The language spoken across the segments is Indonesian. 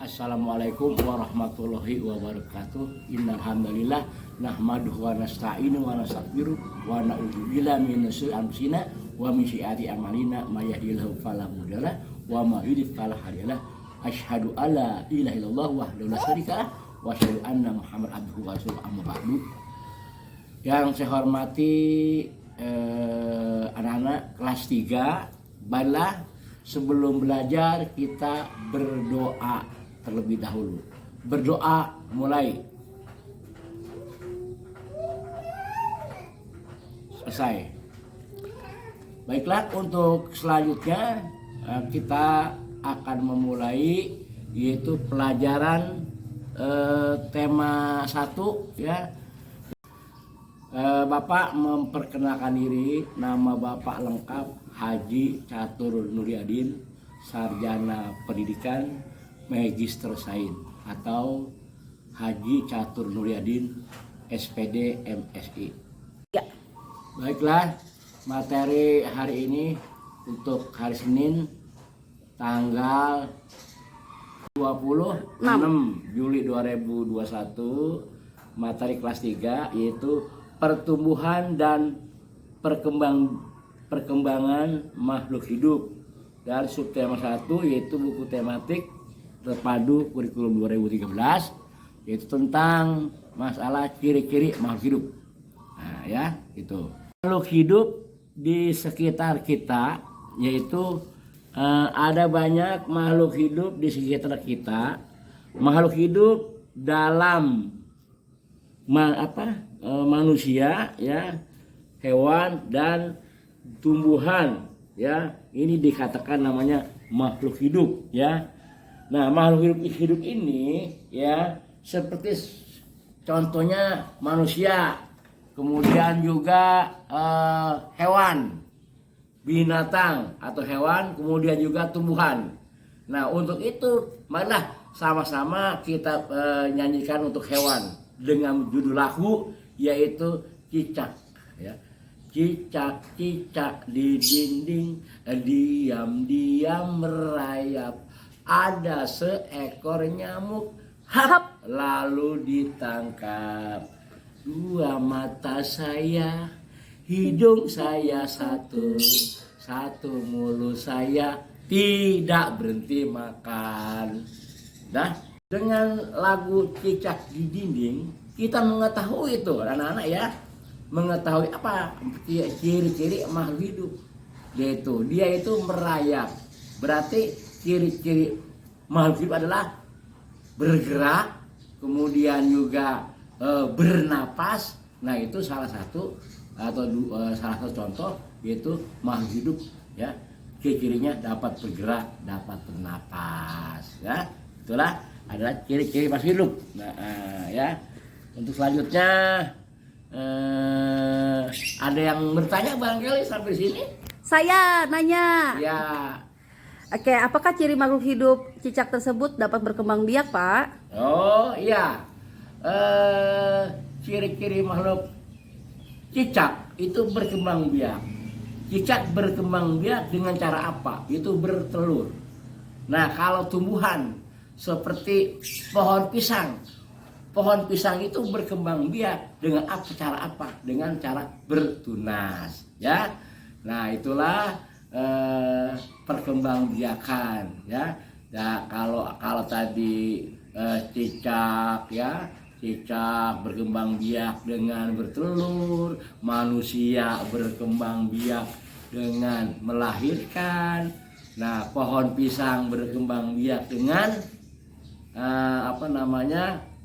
Assalamualaikum warahmatullahi wabarakatuh. Innal hamdalillah nahmaduhu wa nasta'inu wa nastaghfiruh wa na'udzu billahi min syururi anfusina wa min sayyiati a'malina may yahdihillahu fala mudhillalah wa may yudhlil fala hadiyalah. Asyhadu alla ilaha illallah wahdahu la syarikalah wa asyhadu anna Muhammadan abduhu wa rasuluh. Amma ba'du. Yang saya hormati anak-anak kelas 3, baiklah sebelum belajar kita berdoa terlebih dahulu. Berdoa mulai. Selesai. Baiklah, untuk selanjutnya kita akan memulai yaitu pelajaran tema 1 ya. Bapak memperkenalkan diri, nama Bapak lengkap Haji Catur Nuryadin, Sarjana Pendidikan Magister Sains atau Haji Catur Nuryadin SPD MSI. Ya. Baiklah, materi hari ini untuk hari Senin tanggal 26 Juli 2021, materi kelas 3 yaitu pertumbuhan dan perkembangan makhluk hidup, dan subtema 1 yaitu buku tematik terpadu kurikulum 2013 yaitu tentang masalah ciri-ciri makhluk hidup. Nah ya, itu makhluk hidup di sekitar kita, yaitu ada banyak makhluk hidup di sekitar kita. Makhluk hidup dalam manusia ya, hewan dan tumbuhan ya, ini dikatakan namanya makhluk hidup ya. Nah, makhluk hidup ini ya seperti contohnya manusia, kemudian juga hewan, binatang atau hewan, kemudian juga tumbuhan. Nah, untuk itu marilah sama-sama kita nyanyikan untuk hewan dengan judul lagu yaitu cicak ya. Cicak cicak di dinding diam-diam merayap, ada seekor nyamuk hap lalu ditangkap. Dua mata saya, hidung saya satu, satu mulut saya tidak berhenti makan. Nah, dengan lagu cicak di dinding kita mengetahui itu anak-anak ya, mengetahui apa ciri-ciri makhluk hidup. Yaitu dia itu merayap. Berarti ciri-ciri makhluk hidup adalah bergerak, kemudian juga bernapas. Nah, itu salah satu atau salah satu contoh yaitu makhluk hidup ya. Ciri-cirinya dapat bergerak, dapat bernapas ya. Itulah adalah ciri-ciri makhluk hidup. Nah, ya. Untuk selanjutnya ada yang bertanya barangkali sampai sini? Saya nanya. Ya. Oke, apakah ciri makhluk hidup cicak tersebut dapat berkembang biak, Pak? Oh iya. Ciri-ciri makhluk cicak itu berkembang biak. Cicak berkembang biak dengan cara apa? Itu bertelur. Nah, kalau tumbuhan seperti pohon pisang, pohon pisang itu berkembang biak dengan apa? Cara apa? Dengan cara bertunas, ya. Nah, itulah perkembangbiakan, ya. Nah, kalau tadi cicak, ya, cicak berkembang biak dengan bertelur, manusia berkembang biak dengan melahirkan. Nah, pohon pisang berkembang biak dengan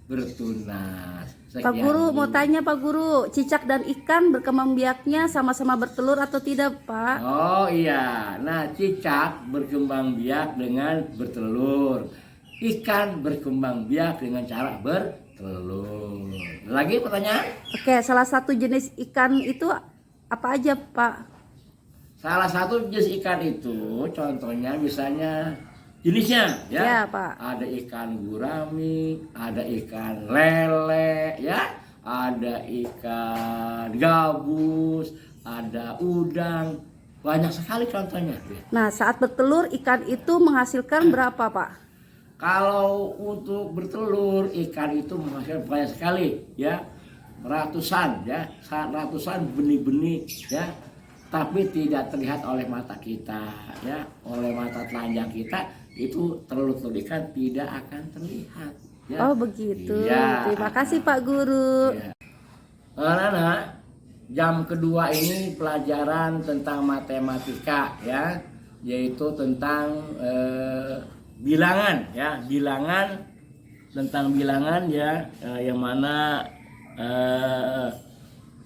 bertunas. Sekian. Pak Guru mau tanya, Pak Guru, cicak dan ikan berkembang biaknya sama-sama bertelur atau tidak, Pak? Oh iya, nah cicak berkembang biak dengan bertelur, ikan berkembang biak dengan cara bertelur. Lagi pertanyaan? Oke, salah satu jenis ikan itu apa aja, Pak? Salah satu jenis ikan itu contohnya misalnya jenisnya ya, Ya, Pak. ada ikan gurami, ada ikan lele ya, ada ikan gabus, ada udang, banyak sekali contohnya. Nah, saat bertelur ikan itu menghasilkan berapa, Pak? Kalau untuk bertelur ikan itu menghasilkan banyak sekali ya, ratusan benih-benih ya, tapi tidak terlihat oleh mata kita ya, oleh mata telanjang kita itu telur-telur ikan tidak akan terlihat ya. Oh begitu. Iya. Terima kasih Pak Guru. Ya. Anak-anak, jam kedua ini pelajaran tentang matematika ya, yaitu tentang bilangan ya, tentang bilangan ya, yang mana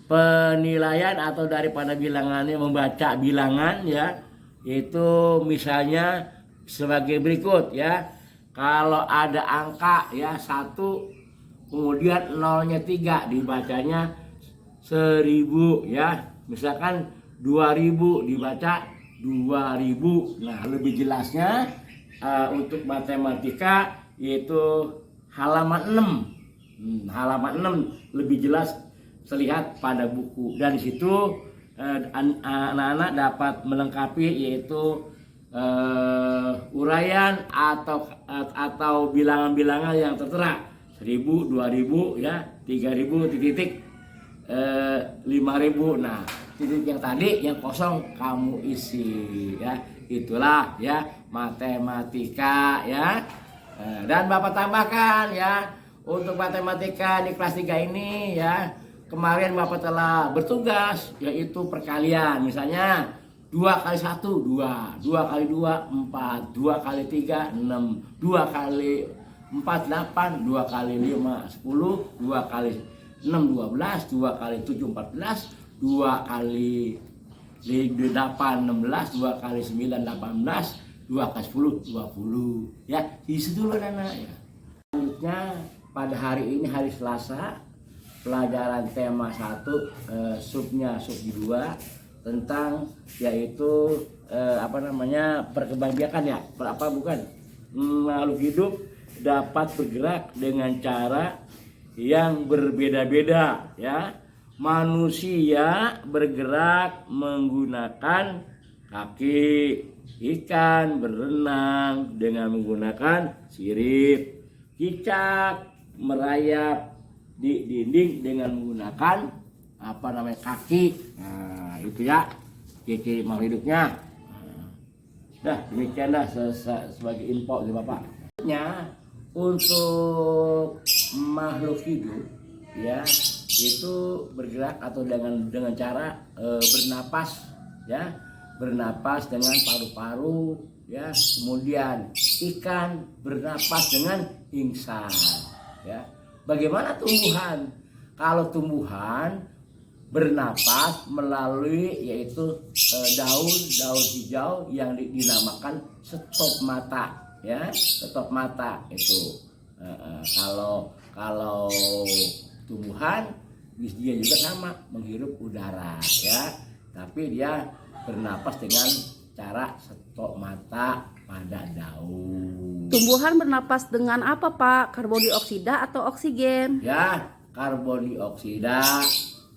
penilaian atau daripada bilangannya, membaca bilangan ya, itu misalnya sebagai berikut ya. Kalau ada angka ya 1 kemudian nolnya 3 dibacanya 1000 ya, misalkan 2000 dibaca 2000. Nah lebih jelasnya untuk matematika yaitu halaman 6. Halaman 6 lebih jelas terlihat pada buku. Dan di situ anak-anak dapat melengkapi yaitu uraian atau bilangan-bilangan yang tertera 1000, 2000 ya, 3000 titik 5000. Nah titik yang tadi yang kosong kamu isi ya. Itulah ya matematika ya. Dan Bapak tambahkan ya, untuk matematika di kelas 3 ini ya, kemarin Bapak telah bertugas yaitu perkalian. Misalnya 2 kali 1 2, 2 kali 2 4, 2 kali 3 6, 2 kali 4 8, 2 kali 5 10, 2 kali 6 12, 2 kali 7 14, 2 kali 8 16, 2 kali 9 18, 2 kali 10 20 ya. Isi dulu anak ya. Selanjutnya pada hari ini hari Selasa, pelajaran tema 1 subnya sub 2 tentang yaitu perkembangbiakan ya, makhluk hidup dapat bergerak dengan cara yang berbeda-beda ya. Manusia bergerak menggunakan kaki, ikan berenang dengan menggunakan sirip, cicak merayap di dinding dengan menggunakan kaki. Nah itu ya ciri makhluk hidupnya. Nah demikian dah sebagai info dari Bapak. Untuk makhluk hidup ya itu bergerak atau dengan cara bernapas ya, bernapas dengan paru-paru ya. Kemudian ikan bernapas dengan insang ya. Bagaimana tumbuhan? Kalau tumbuhan bernapas melalui yaitu daun hijau yang dinamakan stop mata ya, stop mata itu. Kalau tumbuhan dia juga sama menghirup udara ya, tapi dia bernapas dengan cara stop mata pada daun. Tumbuhan bernapas dengan apa Pak? Karbon dioksida atau oksigen? Ya, karbon dioksida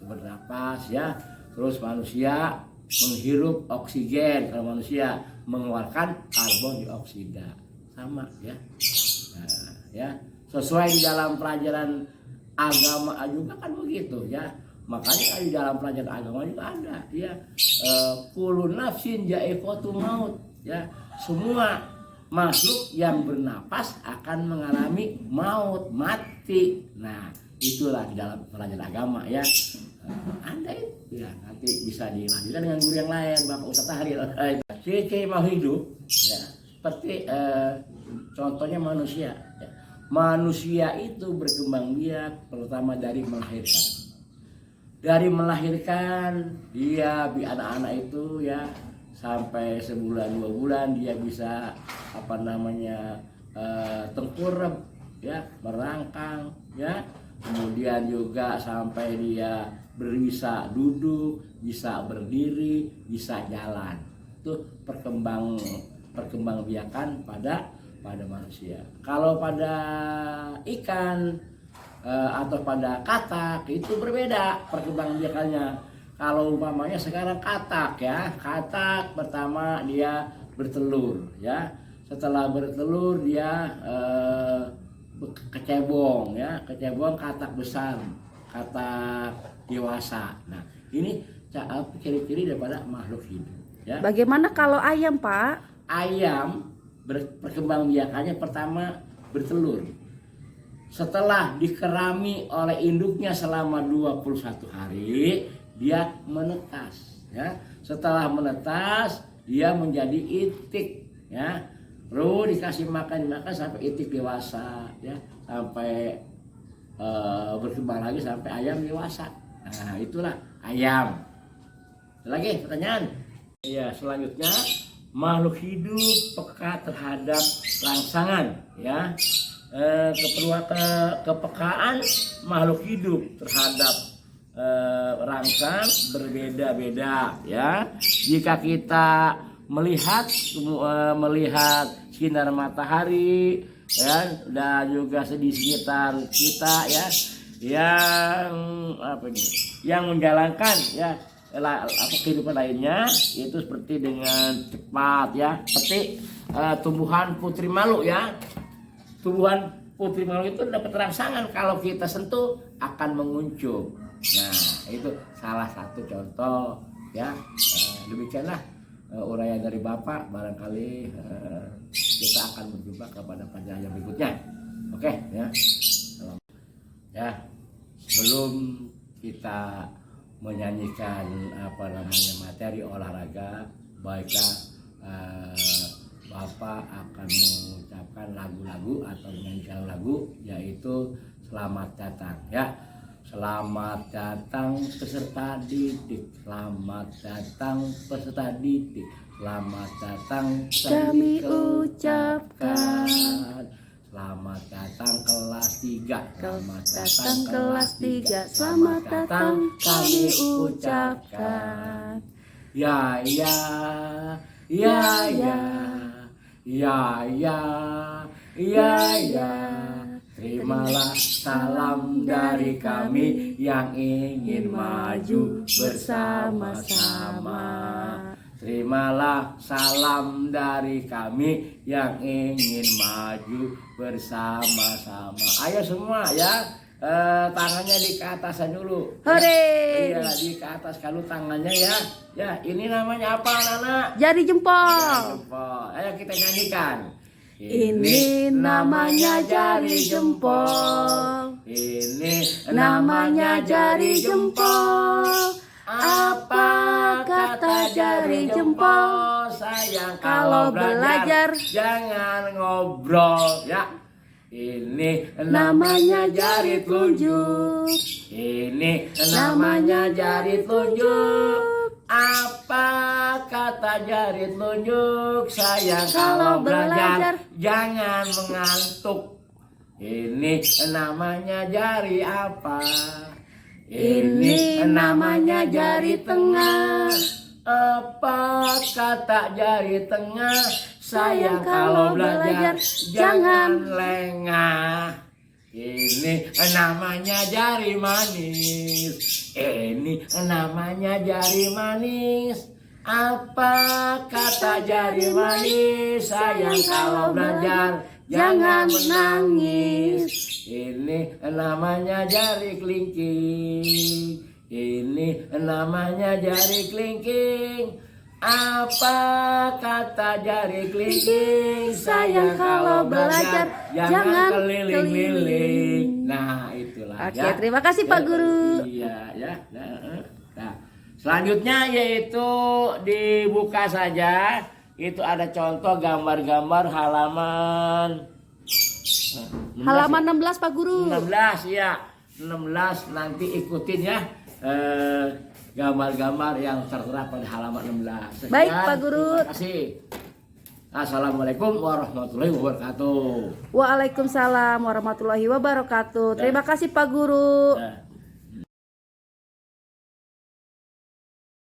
bernapas ya. Terus manusia menghirup oksigen, kalau manusia mengeluarkan karbon dioksida. Sama ya. Nah, ya, sesuai di dalam pelajaran agama juga kan begitu ya. Makanya di dalam pelajaran agama juga ada ya, kullu nafsin dha'iqatul maut ya. Semua makhluk yang bernapas akan mengalami maut, mati. Nah itulah di dalam pelajaran agama ya. Anda itu ya nanti bisa dilanjutkan dengan guru yang lain, Bapak Ustadz Tahlil. Ciri-ciri makhluk hidup ya, seperti contohnya manusia ya. Manusia itu berkembang biak pertama dari melahirkan. Dari melahirkan dia anak-anak itu ya sampai sebulan 2 bulan dia bisa tengkurap ya, merangkang ya. Kemudian juga sampai dia bisa duduk, bisa berdiri, bisa jalan. Itu perkembangbiakan pada manusia. Kalau pada ikan atau pada katak itu berbeda perkembangbiakannya. Kalau umpamanya sekarang katak ya, katak pertama dia bertelur ya. setelah bertelur dia kecebong ya, kecebong katak besar, katak dewasa. Nah, ini ciri-ciri daripada makhluk hidup ya. Bagaimana kalau ayam, Pak? Ayam perkembangbiakannya pertama bertelur. Setelah dikerami oleh induknya selama 21 hari, dia menetas ya. Setelah menetas, dia menjadi itik ya. Lalu dikasih makan sampai itik dewasa ya, sampai berkembang lagi sampai ayam dewasa. Nah, itulah ayam. Lagi pertanyaan? Ya, selanjutnya makhluk hidup peka terhadap rangsangan ya. Kepekaan makhluk hidup terhadap rangsang berbeda-beda ya. Jika kita melihat sinar matahari ya, dan juga di sekitar kita ya, yang menjalankan ya kehidupan lainnya itu seperti dengan cepat ya, seperti tumbuhan putri malu ya. Tumbuhan putri malu itu dapat rangsangan, kalau kita sentuh akan menguncup. Nah, itu salah satu contoh ya. Demikianlah uraian dari Bapak. Barangkali kita akan berjumpa kepada pelajaran yang berikutnya. Oke ya. Ya, sebelum kita menyanyikan materi olahraga, baiklah Bapak akan mengucapkan lagu-lagu atau menyanyikan lagu, yaitu Selamat Datang ya. Selamat datang peserta didik, selamat datang peserta didik, selamat datang Kami ucapkan. Selamat datang kelas 3, Selamat datang kelas 3, selamat datang kami ucapkan. Ya ya ya ya ya ya ya ya. Terimalah salam dari kami yang ingin maju bersama-sama. Terimalah salam dari kami yang ingin maju bersama-sama. Ayo semua ya, tangannya di ke atasan dulu. Hore! Iya, di ke atas kalau tangannya ya. Ya, ini namanya apa, Nana? Jari jempol. Jari jempol. Ayo kita nyanyikan. Ini namanya jari jempol. Ini Namanya jari jempol. Apa kata jari jempol? Sayang Kalau belajar jangan ngobrol ya. Ini namanya jari telunjuk. Ini namanya jari telunjuk. Apa kata jari telunjuk? Sayang kalau belajar jangan mengantuk. Ini namanya jari apa? Ini namanya jari tengah. Apa kata jari tengah? Sayang kalau belajar jangan lengah. Ini namanya jari manis. Ini namanya jari manis. Apa kata jari manis? Sayang kalau belajar jangan menangis. Ini namanya jari kelingking. Ini namanya jari kelingking. Apa kata jari kelingking? Sayang kalau belajar jangan keliling-keliling. Nah, itulah. Oke, ya. terima kasih Pak Guru. Iya ya. Nah, selanjutnya yaitu dibuka saja. Itu ada contoh gambar-gambar halaman. Halaman 16 Pak Guru. 16 ya. 16 nanti ikutin ya. Gambar-gambar yang tertera pada halaman 16. Sekian, Baik Pak Guru. Terima kasih. Assalamualaikum warahmatullahi wabarakatuh. Waalaikumsalam warahmatullahi wabarakatuh. Terima kasih Pak Guru. Nah.